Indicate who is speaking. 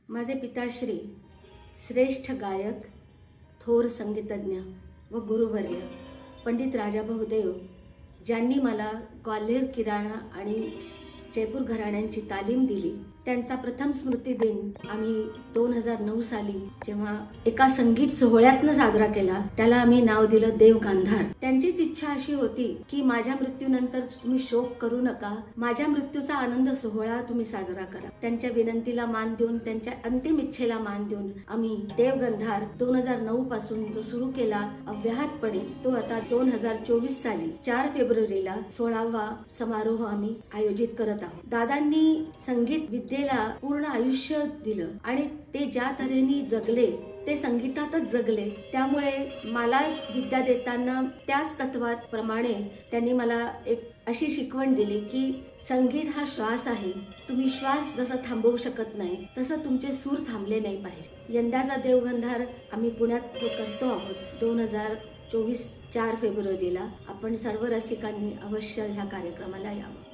Speaker 1: माझे पिताश्री श्रेष्ठ गायक, थोर संगीतज्ञ व गुरुवर्य पंडित राजाभाऊ देव, ज्यांनी मला ग्वाल्हेर किराणा आणि जयपूर घराण्यांची तालीम दिली, त्यांचा प्रथम स्मृती दिन आम्ही 2009 साली जेव्हा एका संगीत सोहळ्यातनं साजरा केला, त्याला आम्ही नाव दिलं देव गांधार. त्यांचीच इच्छा अशी होती की माझ्या मृत्यूनंतर तुम्ही शोक करू नका, माझ्या मृत्यूचा आनंद सोहळा तुम्ही साजरा करा. त्यांच्या विनंतीला मान देऊन, त्यांच्या अंतिम इच्छेला मान देऊन आम्ही देव गांधार 2009 पासून जो सुरू केला अव्याहतपणे, तो आता 2024 साली 4 फेब्रुवारीला 16वा समारोह आम्ही आयोजित करत आहोत. दादांनी संगीत विद्येला पूर्ण आयुष्य दिलं आणि ते ज्या तऱ्हेने जगले ते संगीतातच जगले. त्यामुळे मला विद्या देताना त्याच तत्वाप्रमाणे त्यांनी मला एक अशी शिकवण दिली की संगीत हा श्वास आहे. तुम्ही श्वास जसा थांबवू शकत नाही तसं तुमचे सूर थांबले नाही पाहिजे. यंदाचा देव गांधार आम्ही पुण्यात जो करतो आहोत 2024 4 फेब्रुवारीला, आपण सर्व रसिकांनी अवश्य ह्या कार्यक्रमाला यावं.